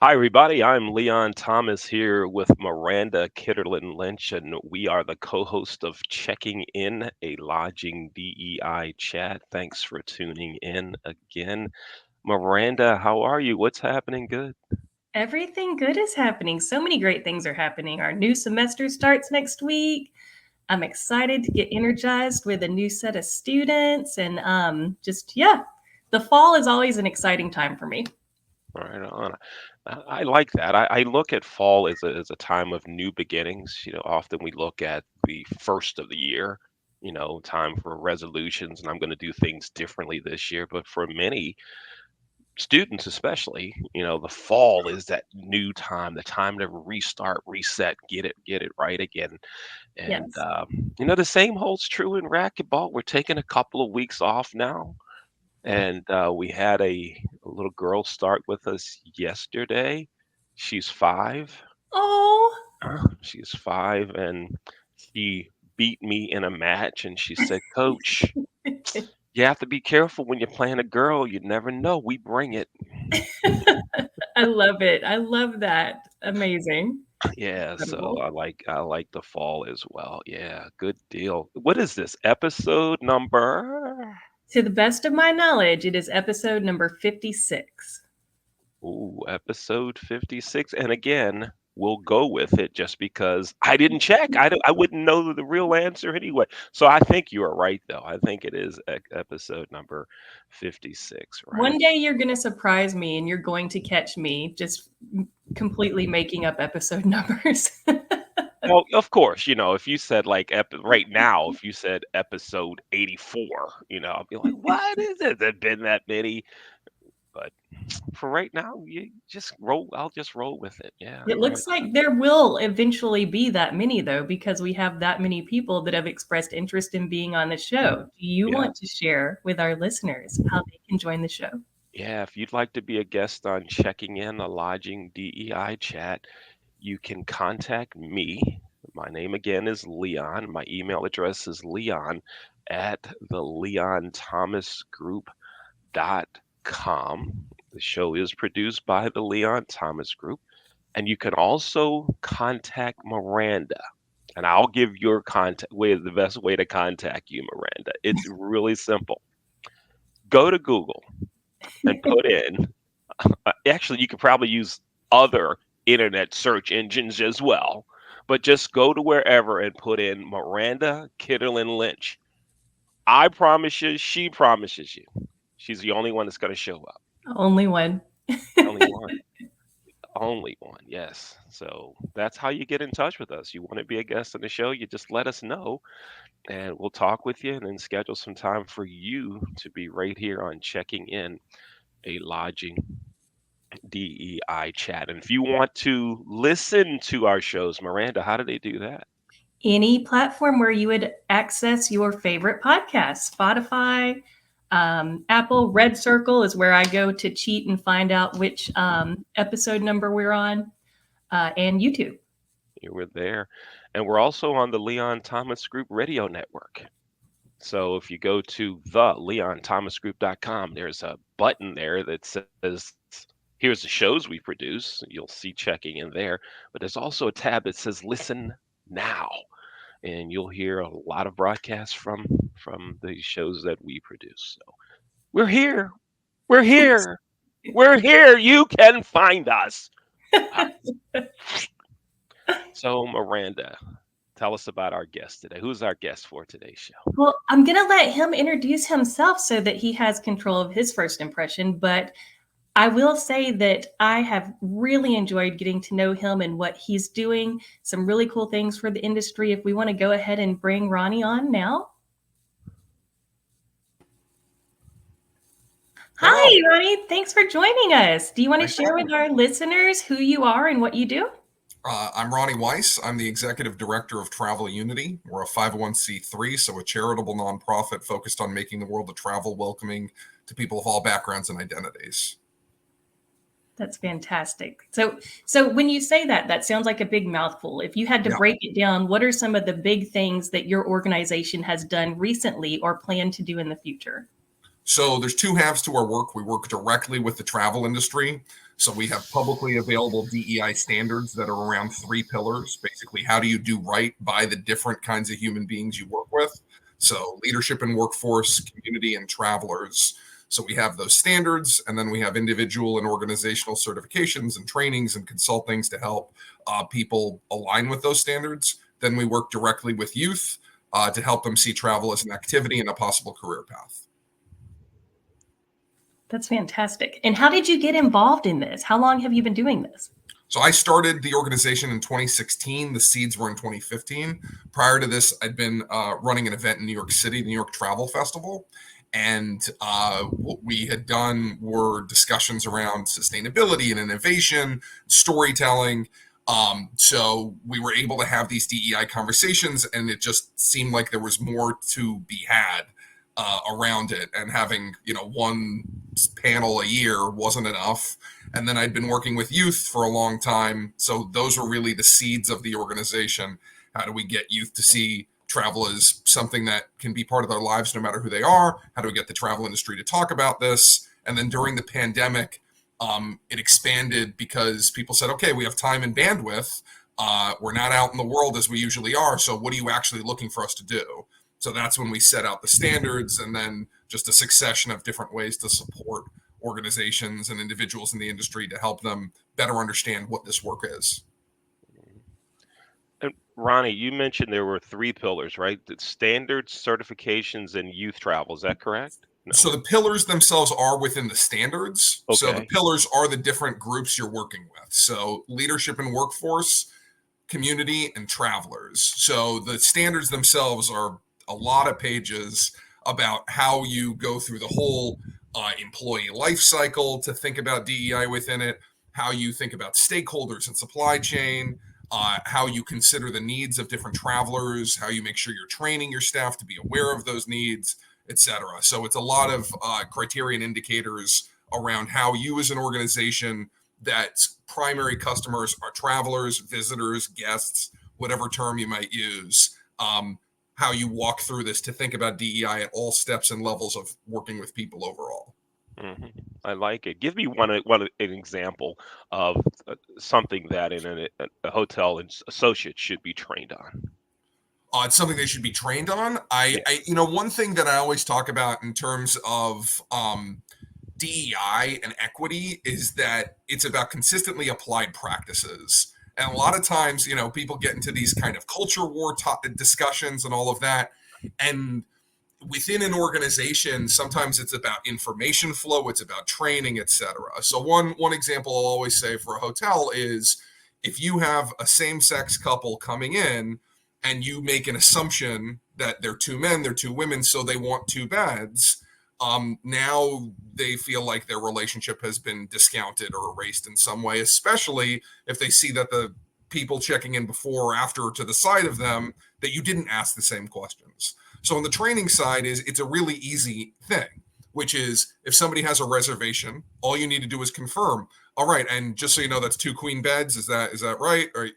Hi, everybody. I'm Leon Thomas here with Miranda Kitterlin Lynch, and we are the co host of Checking In, a lodging DEI chat. Thanks for tuning in again. Miranda, how are you? What's happening good? Everything good is happening. So many great things are happening. Our new semester starts next week. I'm excited to get energized with a new set of students and yeah, the fall is always an exciting time for me. Right on. I like that. I look at fall as a time of new beginnings. Often we look at the first of the year, time for resolutions, and I'm going to do things differently this year. But for many, students especially, the fall is that new time, the time to restart, reset, get it right again. And Yes. the same holds true in racquetball. We're taking a couple of weeks off now, and we had a little girl start with us yesterday. She's 5. Oh, She's 5, and she beat me in a match, and she said, "Coach, you have to be careful when you're playing a girl. You never know. We bring it." I love it. I love that. Amazing. Yeah, so Incredible. I like the fall as well. Yeah, good deal. What is this episode number? To the best of my knowledge, it is episode number 56. Ooh, episode 56. And again, we'll go with it just because I didn't check. I wouldn't know the real answer anyway. So I think you are right, though. I think it is episode number 56, One right? day you're going to surprise me and you're going to catch me just completely making up episode numbers. Well, of course, if you said like right now, if you said episode 84, I'll be like, what is it? There been that many? But for right now, you just roll. I'll just roll with it. Yeah, It right. looks like there will eventually be that many, though, because we have that many people that have expressed interest in being on the show. Do you Yeah. want to share with our listeners how they can join the show? Yeah, if you'd like to be a guest on Checking In, a lodging DEI chat, you can contact me. My name again is Leon. My email address is leon at the leonthomasgroup.com. The show is produced by the Leon Thomas Group. And you can also contact Miranda. And I'll give your contact way the best way to contact you, Miranda. It's really simple. Go to Google and put in actually, you could probably use other internet search engines as well, but just go to wherever and put in Miranda Kitterlin Lynch. I promise you, she promises you. She's the only one that's going to show up. Only one. Only one. Only one. Yes. So that's how you get in touch with us. You want to be a guest on the show, you just let us know and we'll talk with you and then schedule some time for you to be right here on Checking In, a lodging DEI chat. And if you want to listen to our shows, Miranda, how do they do that? Any platform where you would access your favorite podcast, Spotify, Apple, Red Circle is where I go to cheat and find out which episode number we're on, and YouTube. You were there. And we're also on the Leon Thomas Group Radio Network. So if you go to the leonthomasgroup.com, there's a button there that says, here's the shows we produce. You'll see Checking In there. But there's also a tab that says Listen Now. And you'll hear a lot of broadcasts from the shows that we produce. So we're here. We're here. We're here. You can find us. So, Miranda, tell us about our guest today. Who's our guest for today's show? Well, I'm going to let him introduce himself so that he has control of his first impression. But I will say that I have really enjoyed getting to know him and what he's doing, some really cool things for the industry. If we want to go ahead and bring Ronnie on now. Hello. Hi, Ronnie. Thanks for joining us. Do you want to Thanks for share having with me. our listeners who you are and what you do? I'm Ronnie Weiss. I'm the executive director of Travel Unity. We're a 501c3, so a charitable nonprofit focused on making the world of travel welcoming to people of all backgrounds and identities. That's fantastic. So when you say that, that sounds like a big mouthful. If you had to Yeah. break it down, what are some of the big things that your organization has done recently or plan to do in the future? So there's two halves to our work. We work directly with the travel industry. So we have publicly available DEI standards that are around 3 pillars. Basically, how do you do right by the different kinds of human beings you work with? So leadership and workforce, community, and travelers. So we have those standards, and then we have individual and organizational certifications and trainings and consultings to help people align with those standards. Then we work directly with youth to help them see travel as an activity and a possible career path. That's fantastic. And how did you get involved in this? How long have you been doing this? So I started the organization in 2016. The seeds were in 2015. Prior to this, I'd been running an event in New York City, the New York Travel Festival. And what we had done were discussions around sustainability and innovation, storytelling. So we were able to have these DEI conversations, and it just seemed like there was more to be had around it. And having, one panel a year wasn't enough. And then I'd been working with youth for a long time. So those were really the seeds of the organization. How do we get youth to see travel as something that can be part of their lives no matter who they are? How do we get the travel industry to talk about this? And then during the pandemic, it expanded because people said, okay, we have time and bandwidth. We're not out in the world as we usually are. So what are you actually looking for us to do? So that's when we set out the standards, and then just a succession of different ways to support organizations and individuals in the industry to help them better understand what this work is. And Ronnie, you mentioned there were 3 pillars, right? The standards, certifications, and youth travel. Is that correct? No. So the pillars themselves are within the standards. Okay. So the pillars are the different groups you're working with. So leadership and workforce, community, and travelers. So the standards themselves are a lot of pages about how you go through the whole employee life cycle to think about DEI within it, how you think about stakeholders and supply chain, how you consider the needs of different travelers, how you make sure you're training your staff to be aware of those needs, etc. So it's a lot of criteria and indicators around how you as an organization that's primary customers are travelers, visitors, guests, whatever term you might use, how you walk through this to think about DEI at all steps and levels of working with people overall. Mm-hmm. I like it. Give me an example of something that in a hotel associate should be trained on. It's something they should be trained on. One thing that I always talk about in terms of DEI and equity is that it's about consistently applied practices. And a lot of times, people get into these kind of culture war discussions and all of that. And within an organization, sometimes it's about information flow, it's about training, etc. So one example I'll always say for a hotel is if you have a same-sex couple coming in and you make an assumption that they're 2 men, they're 2 women, so they want 2 beds, now they feel like their relationship has been discounted or erased in some way, especially if they see that the people checking in before or after to the side of them, that you didn't ask the same questions. So on the training side it's a really easy thing, which is if somebody has a reservation, all you need to do is confirm, all right, and just so you know, that's 2 queen beds, is that right? Or,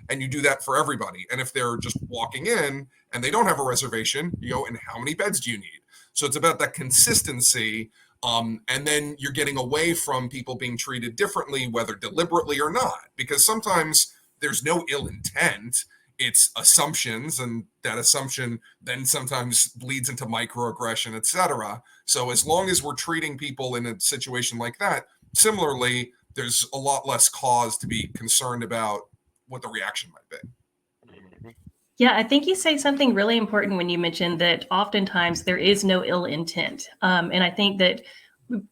and you do that for everybody. And if they're just walking in and they don't have a reservation, you go, and how many beds do you need? So it's about that consistency. And then you're getting away from people being treated differently, whether deliberately or not, because sometimes there's no ill intent. It's assumptions, and that assumption then sometimes leads into microaggression, etc. So as long as we're treating people in a situation like that, similarly, there's a lot less cause to be concerned about what the reaction might be. Yeah, I think you say something really important when you mentioned that oftentimes there is no ill intent. And I think that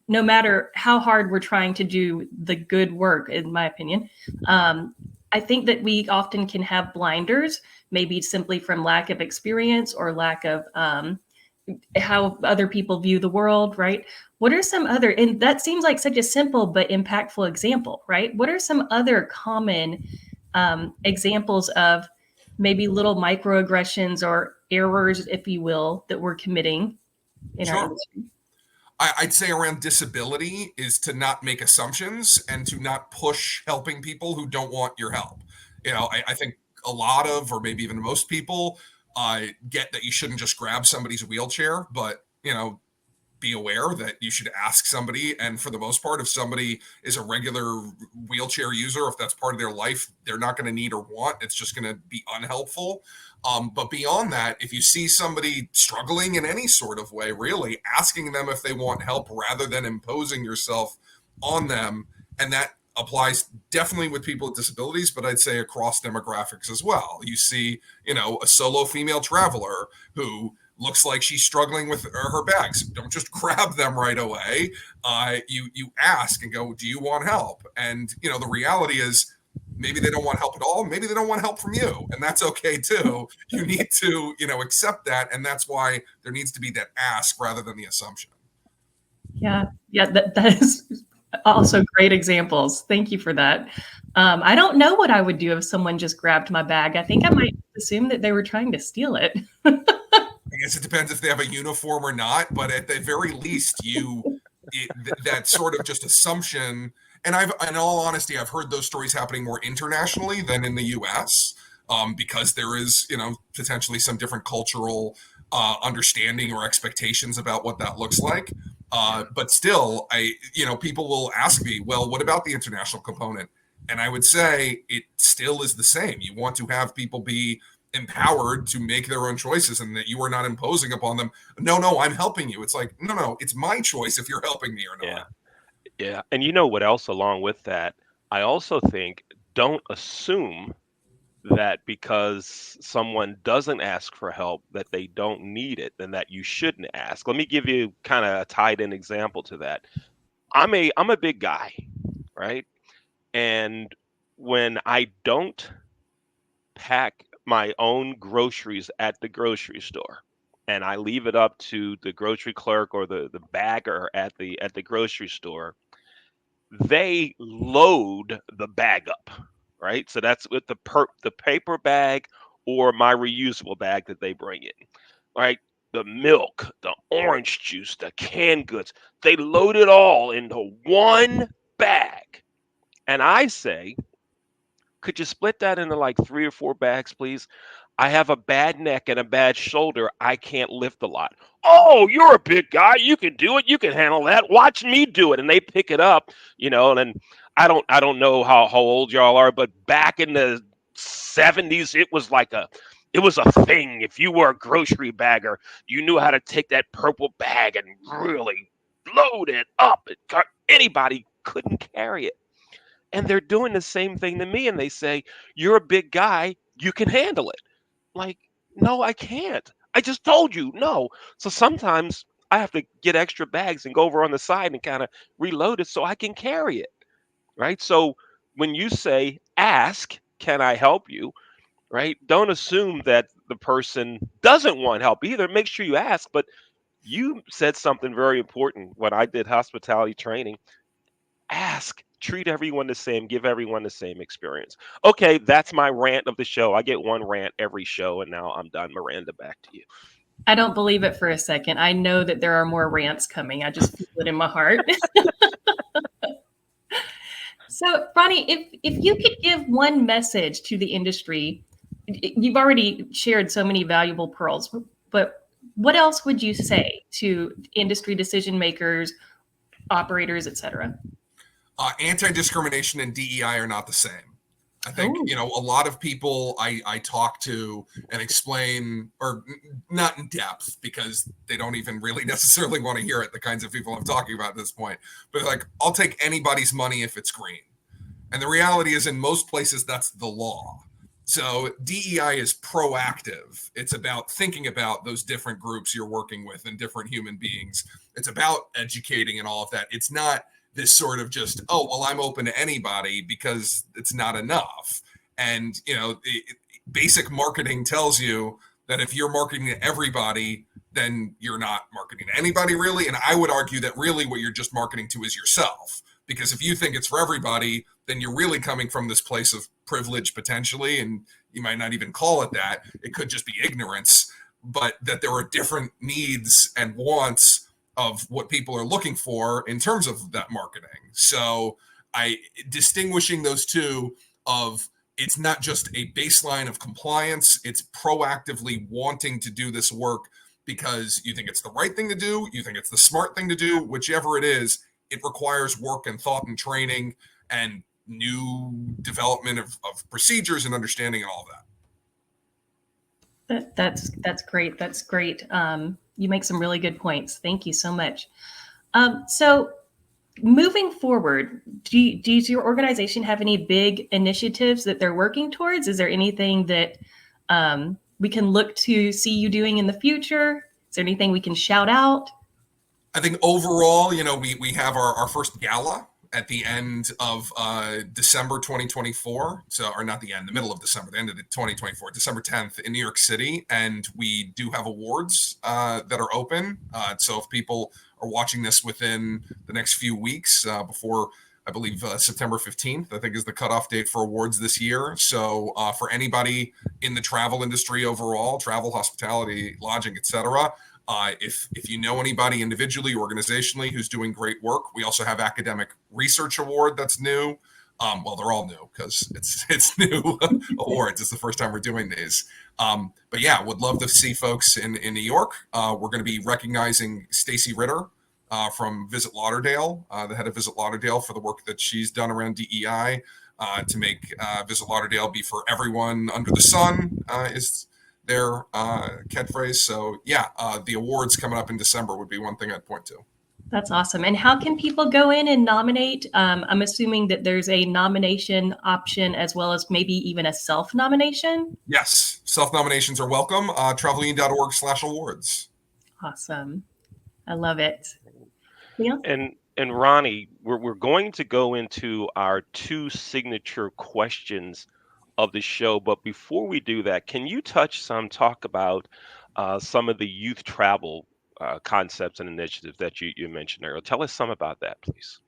no matter how hard we're trying to do the good work, in my opinion, I think that we often can have blinders, maybe simply from lack of experience or lack of how other people view the world, right? What are some other, and that seems like such a simple but impactful example, right? What are some other common examples of maybe little microaggressions or errors, if you will, that we're committing in our industry? I'd say around disability is to not make assumptions and to not push helping people who don't want your help. I think a lot of, or maybe even most people, get that you shouldn't just grab somebody's wheelchair, but be aware that you should ask somebody. And for the most part, if somebody is a regular wheelchair user, if that's part of their life, they're not going to need or want, it's just going to be unhelpful. But beyond that, if you see somebody struggling in any sort of way, really asking them if they want help rather than imposing yourself on them. And that applies definitely with people with disabilities, but I'd say across demographics as well. You see, a solo female traveler who looks like she's struggling with her bags. Don't just grab them right away. You ask and go, do you want help? And, the reality is maybe they don't want help at all. Maybe they don't want help from you. And that's okay too. You need to, accept that. And that's why there needs to be that ask rather than the assumption. Yeah. That is also great examples. Thank you for that. I don't know what I would do if someone just grabbed my bag. I think I might assume that they were trying to steal it. I guess it depends if they have a uniform or not, but at the very least, that sort of just assumption. And in all honesty, I've heard those stories happening more internationally than in the U.S. Because there is, potentially some different cultural understanding or expectations about what that looks like. But still, people will ask me, well, what about the international component? And I would say it still is the same. You want to have people be empowered to make their own choices and that you are not imposing upon them. No, I'm helping you. It's like, no, it's my choice if you're helping me or not. Yeah. And you know what else along with that? I also think don't assume that because someone doesn't ask for help that they don't need it and that you shouldn't ask. Let me give you kind of a tied in example to that. I'm a big guy, right? And when I don't pack my own groceries at the grocery store and I leave it up to the grocery clerk or the bagger at the grocery store, they load the bag up, right? So that's with the paper bag or my reusable bag that they bring in, right? The milk, the orange juice, the canned goods, they load it all into one bag. And I say, could you split that into like 3 or 4 bags, please? I have a bad neck and a bad shoulder. I can't lift a lot. Oh, you're a big guy. You can do it. You can handle that. Watch me do it. And they pick it up, and then I don't know how old y'all are, but back in the 70s, it was a thing. If you were a grocery bagger, you knew how to take that purple bag and really load it up. Anybody couldn't carry it. And they're doing the same thing to me. And they say, you're a big guy. You can handle it. Like, no, I can't. I just told you no. So sometimes I have to get extra bags and go over on the side and kind of reload it so I can carry it. Right. So when you say ask, can I help you? Right. Don't assume that the person doesn't want help either. Make sure you ask. But you said something very important when I did hospitality training. Ask, treat everyone the same, give everyone the same experience. Okay, that's my rant of the show. I get one rant every show, and now I'm done. Miranda, back to you. I don't believe it for a second. I know that there are more rants coming. I just feel it in my heart. So, Ronnie, if you could give one message to the industry, you've already shared so many valuable pearls, but what else would you say to industry decision makers, operators, et cetera? Anti-discrimination and DEI are not the same. I think, a lot of people I talk to and explain, or not in depth because they don't even really necessarily want to hear it, the kinds of people I'm talking about at this point, but like, I'll take anybody's money if it's green. And the reality is in most places, that's the law. So DEI is proactive. It's about thinking about those different groups you're working with and different human beings. It's about educating and all of that. It's not this sort of just, oh, well, I'm open to anybody, because it's not enough. And, basic marketing tells you that if you're marketing to everybody, then you're not marketing to anybody really. And I would argue that really what you're just marketing to is yourself. Because if you think it's for everybody, then you're really coming from this place of privilege potentially, and you might not even call it that. It could just be ignorance, but that there are different needs and wants of what people are looking for in terms of that marketing. So distinguishing those two, of it's not just a baseline of compliance, it's proactively wanting to do this work because you think it's the right thing to do, you think it's the smart thing to do, whichever it is, it requires work and thought and training and new development of procedures and understanding and all that. That's great. That's great. You make some really good points. Thank you so much. So moving forward, does your organization have any big initiatives that they're working towards? Is there anything that we can look to see you doing in the future? Is there anything we can shout out? I think overall, we have our first gala at the end of December 2024. So, or not the end, the middle of December, the end of the 2024, December 10th in New York City. And we do have awards that are open. So if people are watching this within the next few weeks before, I believe, September 15th, I think is the cutoff date for awards this year. So for anybody in the travel industry overall, travel, hospitality, lodging, etc., if you know anybody individually, organizationally who's doing great work, we also have academic research award that's new. Well, they're all new because it's new awards. It's the first time we're doing these. But yeah, would love to see folks in New York. We're going to be recognizing Stacy Ritter from Visit Lauderdale, the head of Visit Lauderdale, for the work that she's done around DEI to make Visit Lauderdale be for everyone under the sun is their catchphrase. So yeah, the awards coming up in December would be one thing I'd point to. That's awesome. And how can people go in and nominate? I'm assuming that there's a nomination option as well as maybe even a self-nomination. Yes, self-nominations are welcome. Travelunion.org/awards. Awesome. I love it. Yeah. And Ronnie, we're going to go into our 2 signature questions of the show, but before we do that, can you talk about some of the youth travel concepts and initiatives that you mentioned earlier? Tell us some about that, please.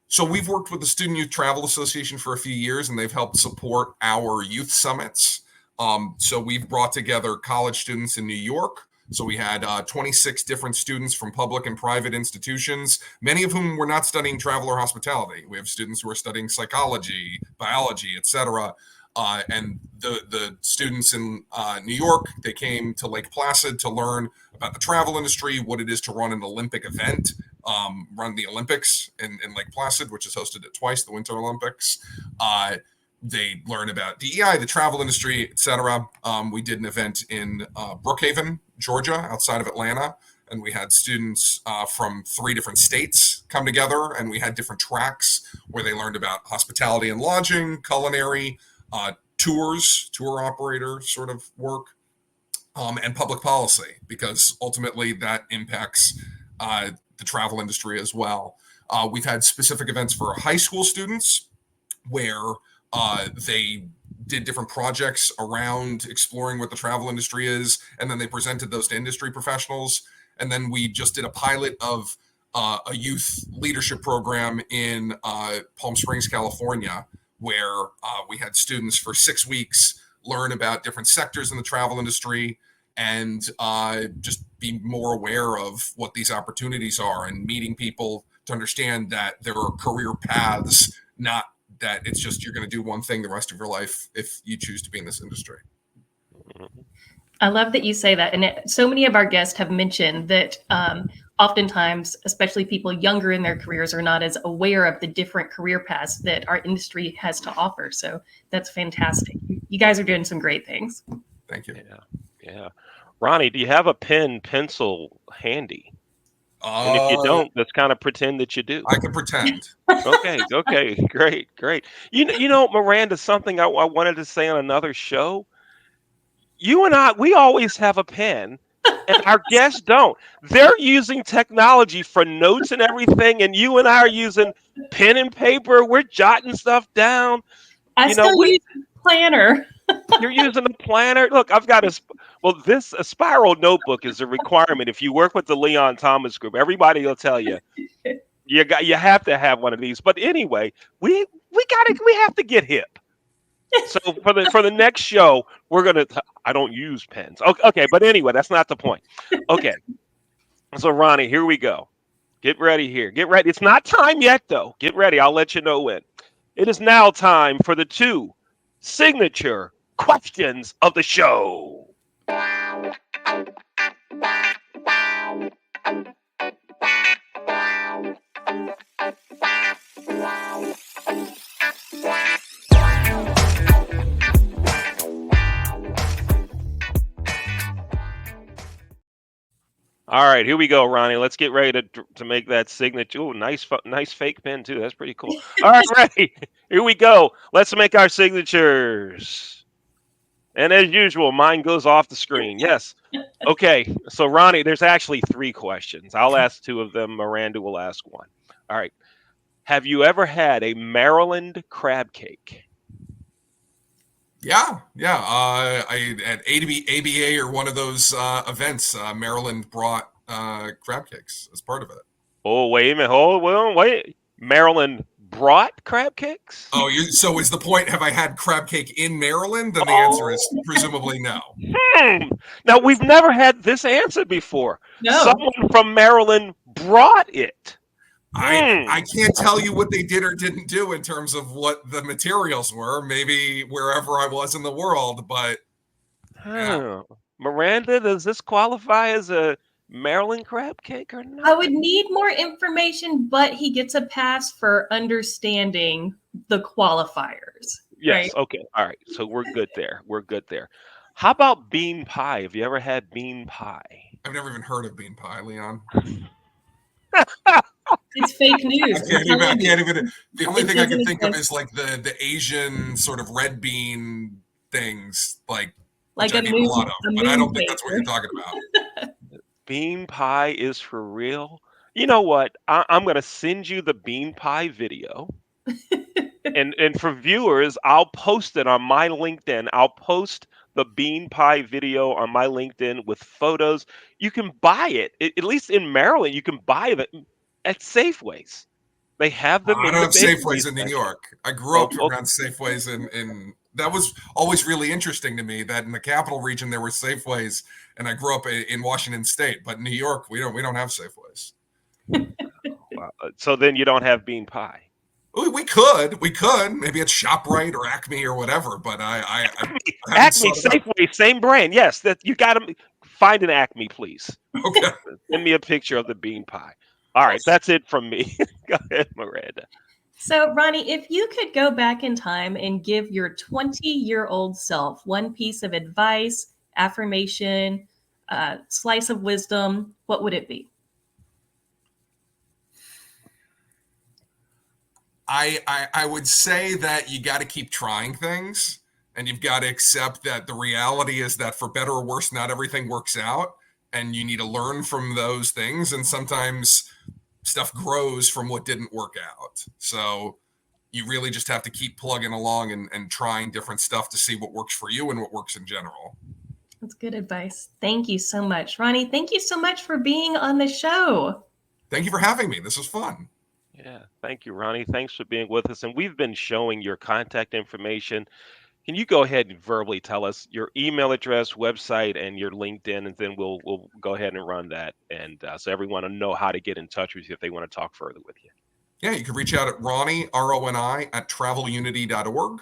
So we've worked with the Student Youth Travel Association for a few years, and they've helped support our youth summits. So we've brought together college students in New York. So we had 26 different students from public and private institutions, many of whom were not studying travel or hospitality. We have students who are studying psychology, biology, etc. And the students in New York, they came to Lake Placid to learn about the travel industry, what it is to run an Olympic event, run the Olympics in Lake Placid, which has hosted it twice, the Winter Olympics. They learn about DEI, the travel industry, etc. We did an event in Brookhaven, Georgia, outside of Atlanta, and we had students from 3 different states come together, and we had different tracks where they learned about hospitality and lodging, culinary, tour operator sort of work, and public policy, because ultimately that impacts the travel industry as well. We've had specific events for high school students where they did different projects around exploring what the travel industry is, and then they presented those to industry professionals. And then we just did a pilot of a youth leadership program in Palm Springs, California, where we had students for 6 weeks learn about different sectors in the travel industry and just be more aware of what these opportunities are and meeting people to understand that there are career paths, not that it's just you're going to do one thing the rest of your life if you choose to be in this industry. I love that you say that. And so many of our guests have mentioned that oftentimes, especially people younger in their careers, are not as aware of the different career paths that our industry has to offer. So that's fantastic. You guys are doing some great things. Thank you. Yeah. Ronnie, do you have a pen, pencil handy? And if you don't, let's kind of pretend that you do. I can pretend. Okay, great. You know, Miranda, something I wanted to say on another show. You and I, we always have a pen, and our guests don't. They're using technology for notes and everything, and you and I are using pen and paper. We're jotting stuff down. I still use a planner. You're using a planner. Look, I've got a spiral notebook is a requirement if you work with the Leon Thomas Group. Everybody will tell you you have to have one of these. But anyway, we have to get hip. So for the next show, we're gonna. I don't use pens. Okay, but anyway, that's not the point. Okay, so Ronnie, here we go. Get ready here. Get ready. It's not time yet, though. Get ready. I'll let you know when. It is now time for the 2 signature questions of the show. All right, here we go, Ronnie. Let's get ready to make that signature. Oh, nice fake pen too. That's pretty cool. All right, ready. Here we go. Let's make our signatures. And as usual, mine goes off the screen. Yes. Okay. So Ronnie, there's actually three questions. I'll ask two of them. Miranda will ask one. All right. Have you ever had a Maryland crab cake? Yeah, yeah. I at ABA or one of those events, Maryland brought crab cakes as part of it. Oh, wait a minute. Hold, well, wait. Maryland brought crab cakes? Oh, so is the point? Have I had crab cake in Maryland? Then the answer is Oh, presumably no. hmm. Now, we've never had this answer before. No. Someone from Maryland brought it. I Hmm. can't tell you what they did or didn't do in terms of what the materials were. Maybe wherever I was in the world, but yeah. Huh. Miranda, does this qualify as a Maryland crab cake or I not? would need more information, but he gets a pass for understanding the qualifiers, right? Yes. Okay. All right. So we're good there. We're good there. How about bean pie? Have you ever had bean pie? I've never even heard of bean pie, Leon. It's fake news. I I'm can't even. I telling you, can't even. The only it thing I doesn't can think of exist. is like the Asian sort of red bean things, like which Like a I've eaten a lot of, but I moon don't think that's what you're paper. talking about. Bean pie is for real? You know what? I'm going to send you the bean pie video. And for viewers, I'll post it on my LinkedIn. I'll post the bean pie video on my LinkedIn with photos. You can buy it. At least in Maryland, you can buy it at Safeways. They have them I in don't the have bakery Safeways in New section. York. I grew Oh, up oh, around Safeways, and that was always really interesting to me. That in the capital region there were Safeways, and I grew up in Washington State, but in New York we don't have Safeways. wow. So then you don't have bean pie. We could maybe it's Shoprite or Acme or whatever, but I haven't Acme, sought it out. Safeway, same brand. Yes, that you got to find an Acme, please. Okay. Send me a picture of the bean pie. All right, that's it from me. Go ahead, Miranda. So, Ronnie, if you could go back in time and give your 20-year-old self one piece of advice, affirmation, slice of wisdom, what would it be? I would say that you got to keep trying things, and you've got to accept that the reality is that for better or worse, not everything works out, and you need to learn from those things. And sometimes stuff grows from what didn't work out. So you really just have to keep plugging along and trying different stuff to see what works for you and what works in general. That's good advice. Thank you so much. Ronnie, thank you so much for being on the show. Thank you for having me. This was fun. Yeah, thank you, Ronnie. Thanks for being with us. And we've been showing your contact information. Can you go ahead and verbally tell us your email address, website, and your LinkedIn, and then we'll go ahead and run that, and so everyone will know how to get in touch with you if they want to talk further with you. Yeah, you can reach out at Ronnie, RONI, at travelunity.org.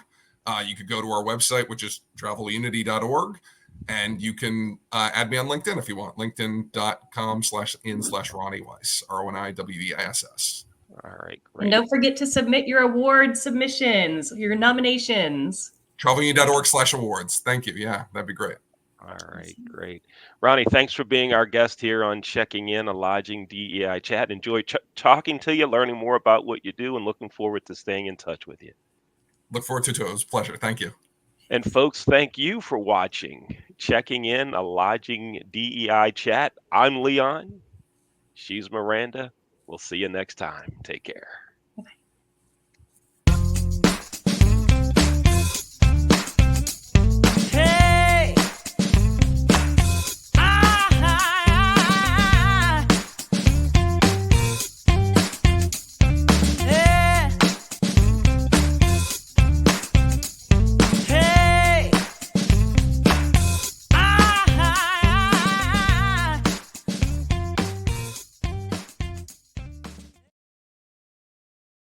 You could go to our website, which is travelunity.org, and you can add me on LinkedIn if you want. LinkedIn.com/in/Ronnie Weiss, RONIWEISS. All right, And great. don't forget to submit your award submissions, your nominations. Travelunity.org/awards. Thank you. Yeah, that'd be great. All right, great. Ronnie, thanks for being our guest here on Checking In, a Lodging DEI Chat. Enjoy talking to you, learning more about what you do, and looking forward to staying in touch with you. Look forward to it. It was a pleasure. Thank you. And folks, thank you for watching Checking In, a Lodging DEI Chat. I'm Leon. She's Miranda. We'll see you next time. Take care.